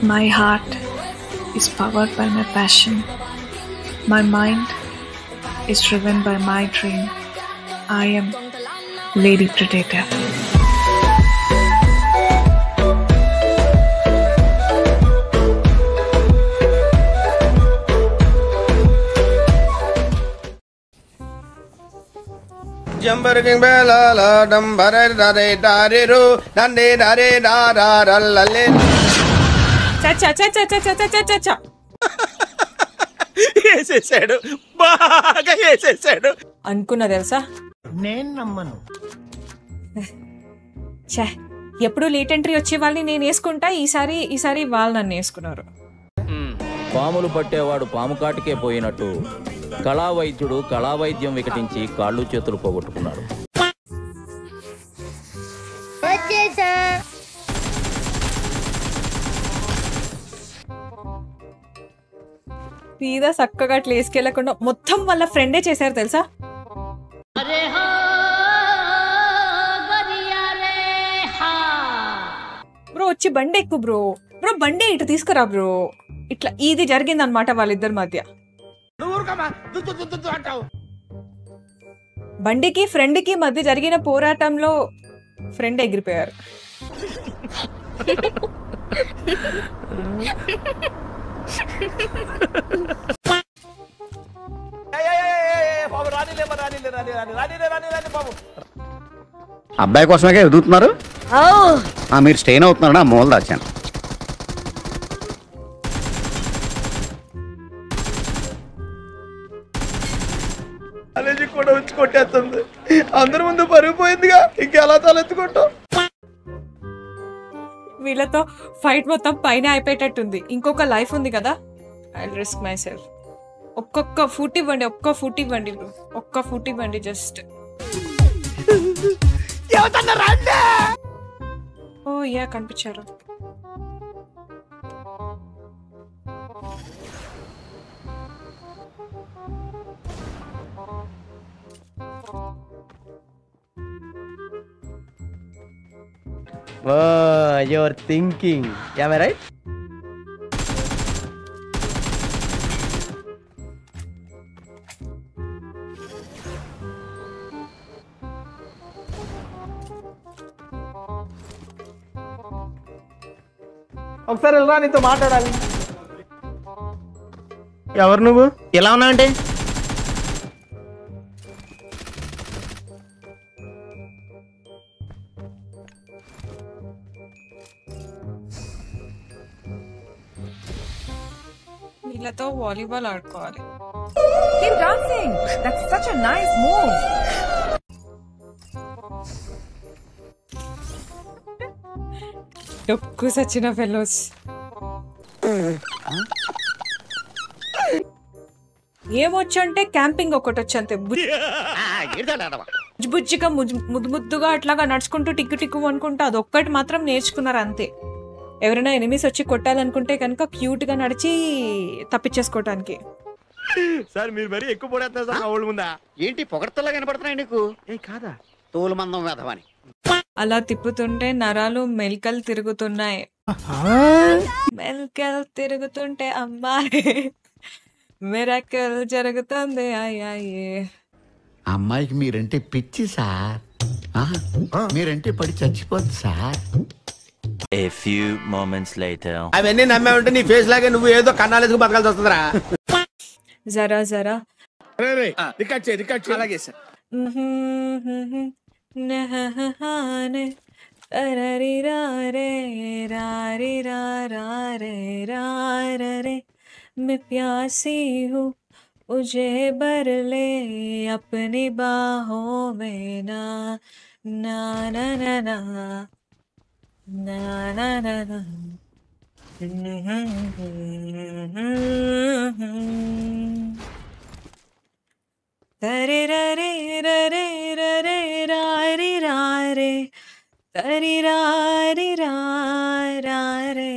My heart is powered by my passion. My mind is driven by my dream. I am Lady Predator. Jumping bella la dumbare dare dare ro dande dare da da da la le. Cha cha cha cha cha cha cha cha cha. వేసేసాడు బాగా వేసేసాడు అనుకున్నా తెలుసా నేను నమ్మను. ఛే ఎప్పుడు late entry వచ్చే వాళ్ళని నేను వేసుకుంటా, ఈసారి వాళ్ళు నన్ను వేసుకున్నారు. పాములు పట్టేవాడు పాము కాటికే పోయినట్టు కళావైద్యుడు కళావైద్యం వికటించి కాళ్ళు చేతులు పోగొట్టుకున్నాడు. సీదా చక్కగా అట్లా వేసుకెళ్లకుండా మొత్తం వాళ్ళ ఫ్రెండే చేశారు తెలుసా. బ్రో వచ్చి బండి ఎక్కువ బ్రో బండి ఇటు తీసుకురా బ్రో. ఇట్లా ఇది జరిగింది అనమాట వాళ్ళిద్దరి మధ్య. బండికి ఫ్రెండ్కి మధ్య జరిగిన పోరాటంలో ఫ్రెండ్ ఎగిరిపోయారు. అబ్బాయి కోసమే ఎదుగుతున్నారు. మీరు స్టెయిన్ అవుతున్నారని ఆ మూల దాచాను. కాలేజీ కూడా వచ్చి కొట్టేస్తుంది. అందరి ముందు పరుగు పోయిందిగా, ఇంకెలా తలెత్తుకుంటాం. వీళ్ళతో ఫైట్ మొత్తం పైన అయిపోయేటట్టుంది. ఇంకొక లైఫ్ ఉంది కదా, ఐ రిస్క్ మై సెల్ఫ్. ఒక్క ఫుట్ ఇవ్వండి ఒక్క ఫుట్ ఇవ్వండి జస్ట్. ఓ యా కనిపించారు. Oh, you're thinking. Am I right? ఒకసారి వెళ్ళరా, నీతో మాట్లాడాలి. ఎవరు నువ్వు? ఎలా ఉన్నావంటే వీళ్ళతో వాలీబాల్ ఆడుకోవాలి. Keep dancing. That's such a nice move. డొక్కు సచిన ఫెలోస్. ఏమొచ్చంటే క్యాంపింగ్ ఒకటి వచ్చంతే. బుజ్జిగా ముద్దుగా అట్లాగా నడుచుకుంటూ టిక్కు టిక్కు అనుకుంటూ అదొక్కటి మాత్రం నేర్చుకున్నారు అంతే. ఎవరైనా ఎనిమిస్ వచ్చి కొట్టాలనుకుంటే కనుక క్యూట్ గా నడిచి తప్పించేసుకోవటానికి. సార్ మీరు మరీ ఎక్కువ పడేస్తున్నారు సార్. ఓల్డ్ ముందా ఏంటి పొగడతలా కనపడుతున్నాయి నీకు? ఏ కాదా తోలు మందం వేధవని. అలా తిప్పుతుంటే నరాలు మెల్కలు తిరుగుతున్నాయి. మెల్కలు తిరుగుతుంటే అమ్మాయి మిరాకిల్ జరుగుతుంది. అయ్యాయే అమ్మాయికి మీరంటే పిచ్చి సార్. మీరంటే పడి చచ్చిపోద్ది sir. A few moments later. అవన్నీ నమ్మే ఉంటే నీ ఫేస్ లాగే నువ్వు ఏదో కన్నాలేసుకు బతకాల్సి వస్తుందిరా. జరా రికార్డ్ చేయి. అలాగే సార్. मैं प्यासी हूँ मुझे भर ले अपनी बाहों में ना ना ना ना ना na na na na tare ra re ra re ra re ra re ra re tare ra re ra ra re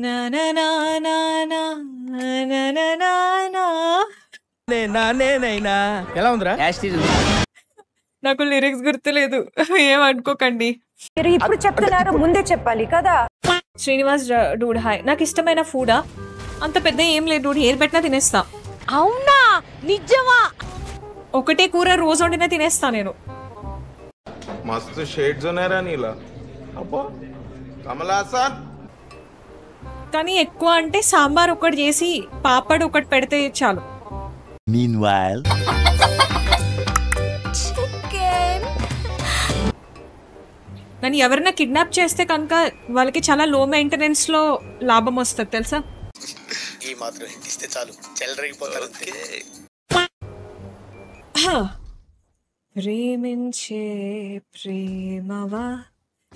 na na na na na na na na na నేనైనా ఎలా ఉందిరా? నాకు లిరిక్స్ గుర్తులేదు, ఏమనుకోకండి. మీరు ఇప్పుడు చెప్తున్నారు, ముందే చెప్పాలి కదా. Srinivas Dude hi. నాకు ఇష్టమైన ఫుడా అంత పెద్ద ఏం లేదు డూడ్, ఏది పెట్టినా తినేస్తా. అవునా, నిజమా? ఒకటే కూర రోజు వండినా తినేస్తా నేను. मस्त शेड्स ఉన్నారా నీలా అబ్బో కమలాసన్. కానీ ఎక్కువ అంటే సాంబార్ ఒకటి చేసి పాపడ్ ఒకటి పెడితే చాలు. Meanwhile, నన్ను ఎవరైనా కిడ్నాప్ చేస్తే కనుక వాళ్ళకి చాలా లో మెయింటెనెన్స్ లో లాభం వస్తుంది తెలుసా. ఈ మాత్రం ఇస్తే చాలు చెల్లరగిపోతారు. ప్రేమించే ప్రేమవా,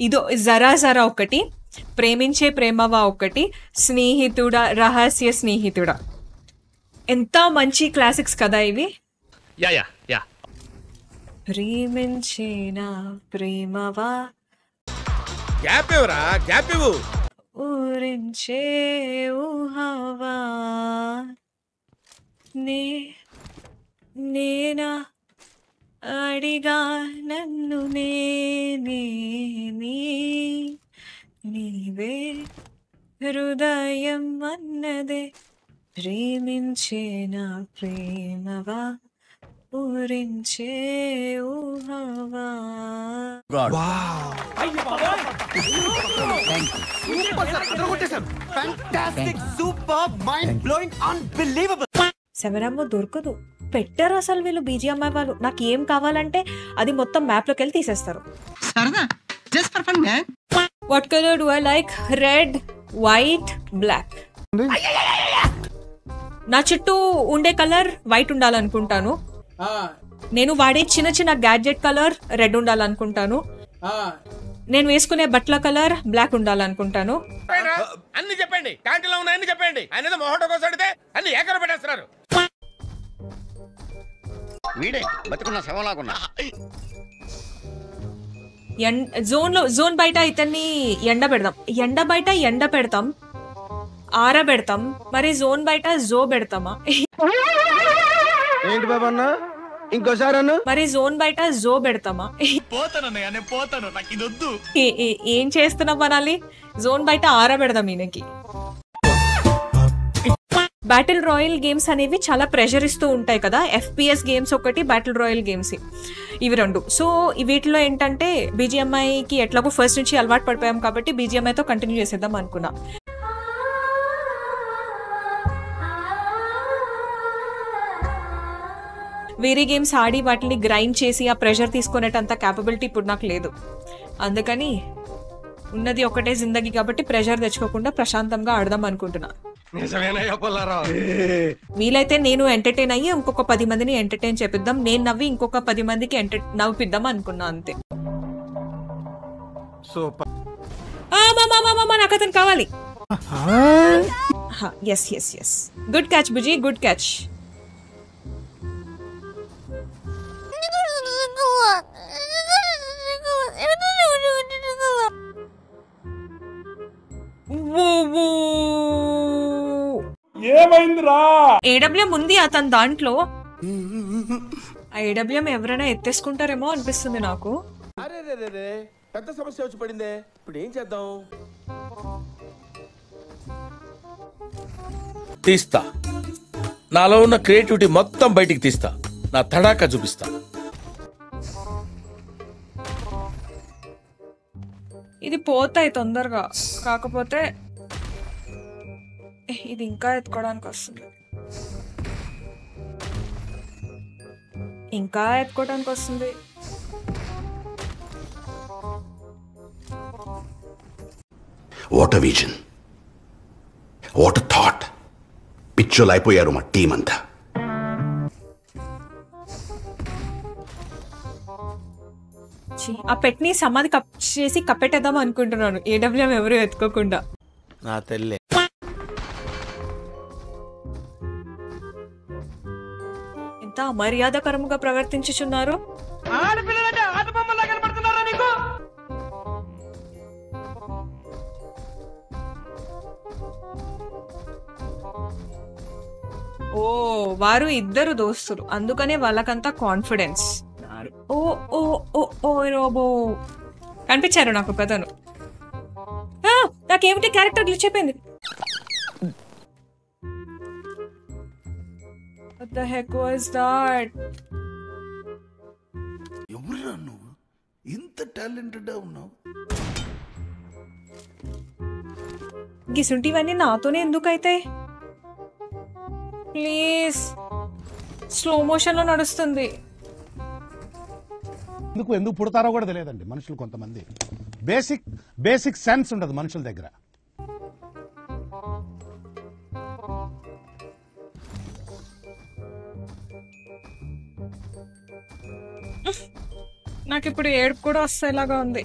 ఇదో జరా జరా ఒకటి, ప్రేమించే ప్రేమవా ఒకటి, స్నేహితుడా రహస్య స్నేహితుడా. ఎంత మంచి క్లాసిక్స్ కదా ఇవి. Yeah yeah yeah. ప్రేమించేనా ప్రేమవా, గ్యాప్ ఇవ్వరా, గ్యాప్ ఇవ్వు. ఊరించే ఊహవా, నేనా అడిగా నన్ను నేనే, నీవే హృదయం అన్నదే, ప్రేమించేనా ప్రేమవా, ఊరించే ఊహవా. సెవెరమ్మో దొరకదు, పెట్టారు అసలు వీళ్ళు బీజిఎంఐ వాళ్ళు. నాకు ఏం కావాలంటే అది మొత్తం మ్యాప్ లోకి వెళ్ళి తీసేస్తారు. What colour do I like? Red, white, black. నా చుట్టూ ఉండే కలర్ వైట్ ఉండాలనుకుంటాను. నేను వాడే చిన్న చిన్న గ్యాడ్జెట్ కలర్ రెడ్ ఉండాలనుకుంటాను. నేను వేసుకునే బట్టల కలర్ బ్లాక్ ఉండాలనుకుంటాను. అన్ని చెప్పండి, క్యాంటీన్లో ఉన్న అన్ని చెప్పండి. ఆయన మొహటో కోసం అడితే అన్ని ఏకర పెట్టేస్తున్నారు. వీడే బతుకున్న శవంలాగున్నా. జోన్ బయట ఇతన్ని ఎండ బయట ఎండ పెడతాం, ఆరబెడతాం. మరి జోన్ బయట జో పెడతామా? ఏంటి బాబా అన్న, ఇంకోసారి అన్న. మరి జోన్ బయట జో పెడతామా? పోతానన్నయ్య, నేను పోతాను, నాకు ఇది వద్దు. ఏం చేస్తున్నాం అనాలి? జోన్ బయట ఆరబెడదాం ఈయనకి. బ్యాటిల్ రాయల్ గేమ్స్ అనేవి చాలా ప్రెషర్ ఇస్తూ ఉంటాయి కదా. FPS గేమ్స్ ఒకటి, బ్యాటిల్ రాయల్ గేమ్స్ ఇవి రెండు. సో వీటిలో ఏంటంటే బీజిఎంఐకి ఎట్లాగో ఫస్ట్ నుంచి అలవాటు పడిపోయాం కాబట్టి బీజిఎంఐతో కంటిన్యూ చేసేద్దాం అనుకున్నా. వేరే గేమ్స్ ఆడి వాటిని గ్రైండ్ చేసి ఆ ప్రెషర్ తీసుకునేటంత క్యాపబిలిటీ ఇప్పుడు నాకు లేదు. అందుకని ఉన్నది ఒకటే జిందగీ కాబట్టి ప్రెషర్ తెచ్చుకోకుండా ప్రశాంతంగా ఆడదాం అనుకుంటున్నా. వీలైతే నేను ఎంటర్టైన్ అయ్యి ఇంకొక 10 మందిని ఎంటర్టైన్ చేపిద్దాం, నేను నవ్వి ఇంకొక 10 మందికి నవ్విద్దాం అనుకున్నా అంతే. నాకు అతను కావాలి. Yes yes yes, good catch Bujji, good catch. ఏమైందిరా? ఏడబ్ల్యూఎం ఉంది అతని దాంట్లో. ఆ ఏడబ్ల్యూఎం ఎవరైనా ఎత్తేసుకుంటారేమో అనిపిస్తుంది నాకు. అరే పెద్ద సమస్య వచ్చి పడిందే, ఇప్పుడు ఏం చేద్దాం? తీస్తా, నాలో ఉన్న క్రియేటివిటీ మొత్తం బయటికి తీస్తా, నా తడాకా చూపిస్తా. ఇది పోతాయి తొందరగా, కాకపోతే ఇది ఇంకా ఎత్తుకోవడానికి వస్తుంది, ఇంకా ఎత్తుకోవడానికి వస్తుంది. What a vision, what a thought. పిచ్చోలు అయిపోయారు మా టీం అంతా. ఆ పెట్టిని సమాధి చేసి కప్పెట్టేద్దాం అనుకుంటున్నాను, ఏడబ్ల్యూఎం ఎవరు ఎత్తుకోకుండా. నా తల్లి ఎంత అమర్యాదకరంగా ప్రవర్తించుచున్నారు. ఓ వారు ఇద్దరు దోస్తులు, అందుకనే వాళ్ళకంతా కాన్ఫిడెన్స్. ఓ ఓ ఓ ఓ రోబో కనిపించారు నాకు కథను. నాకేమిటి క్యారెక్టర్ గ్లిచ్ అయిపోయింది. What the heck was that? ఎవరురా నువ్వు ఇంత టాలెంటెడ్ ఉన్నావు? గిసుంటివన్నీ నాతోనే ఎందుకు అవుతాయి? ప్లీజ్ స్లో మోషన్ లో నడుస్తుంది. ఎందుకు పుడతారో కూడా తెలియదండి మనుషులు. కొంతమంది బేసిక్ సెన్స్ ఉండదు మనుషుల దగ్గర. నాకు ఇప్పుడు ఏడుపు కూడా వస్తేలాగా ఉంది.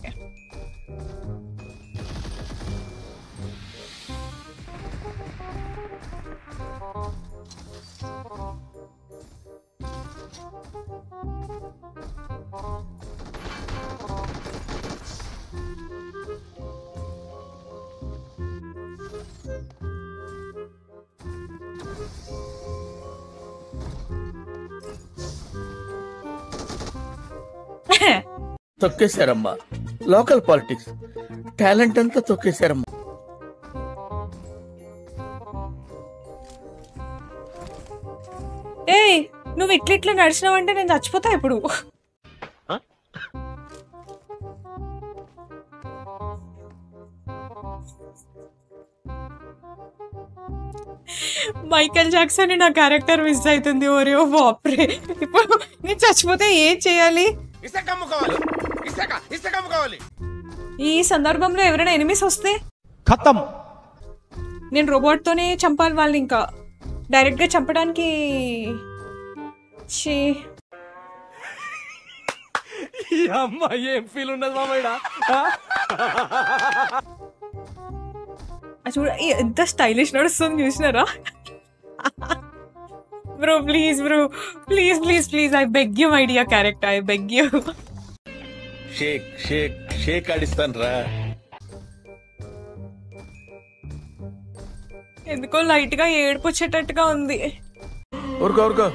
తొక్కేశారమ్మా. లోకల్ పాలిటిక్స్ టాలెంట్ అంతా తొక్కేశారమ్మా. ఏయ్ నువ్వు ఇట్లా నడిచినావంటే నేను చచ్చిపోతా ఇప్పుడు. మైకేల్ జాక్సన్ నా క్యారెక్టర్ మిస్ అవుతుంది. ఓరే ఓ బాప్రే, ఇప్పుడు నేను చచ్చిపోతే ఏం చేయాలి? ఈ సందర్భంలో ఎవరైనా ఎనిమిస్ వస్తే ఖతం. నేను రోబోట్ తోనే చంపాలి వాళ్ళని. ఇంకా డైరెక్ట్ గా చంపడానికి ఏం ఫీల్ ఉండదు మామయ్య. చూడ ఎంత స్టైలిష్ నడుస్తుంది చూసినారా? Bro please bro, please please please, I beg you my dear character, I beg you. Shake shake shake ఆడిస్తాను రా. ఎందుకో లైట్ గా ఏడుపు వచ్చేటట్టుగా ఉంది. ఊరుకో ఊరుకో,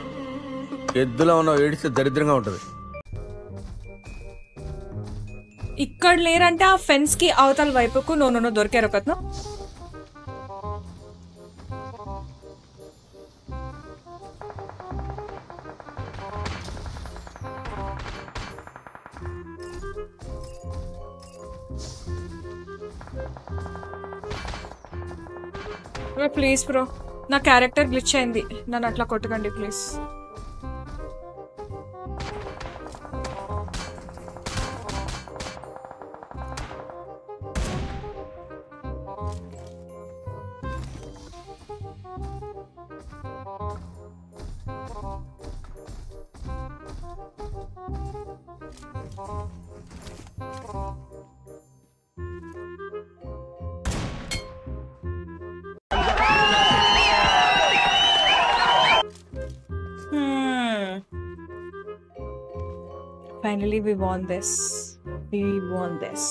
ఎద్దులో ఉన్నావు, ఏడిస్తే దరిద్రంగా ఉంటది. ఇక్కడ లేరంటే ఆ ఫెన్స్ కి అవతల వైపుకు నో దొరికారు కదా. ప్లీజ్ బ్రో, నా క్యారెక్టర్ గ్లిచ్ అయింది, నన్ను అట్లా కొట్టకండి please. Finally we won this. We won this.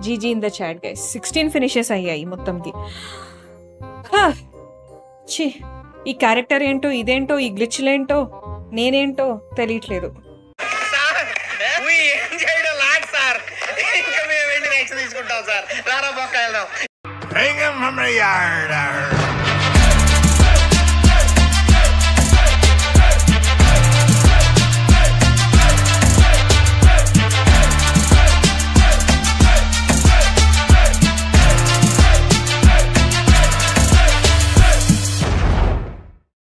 GG in the chat guys. 16 finishes అయ్యాయి మొత్తంకి. ఛీ, ఈ క్యారెక్టర్ ఏంటో, ఇదేంటో, ఈ గ్లిచ్లేంటో, నేనేంటో తెలియట్లేదు. ఏం చేయడం లాట్ సార్, ఇంకా మేము వెళ్ళి నెక్స్ట్ తీసుకుంటాం సార్. రారా బొక్క వెళ్దాం.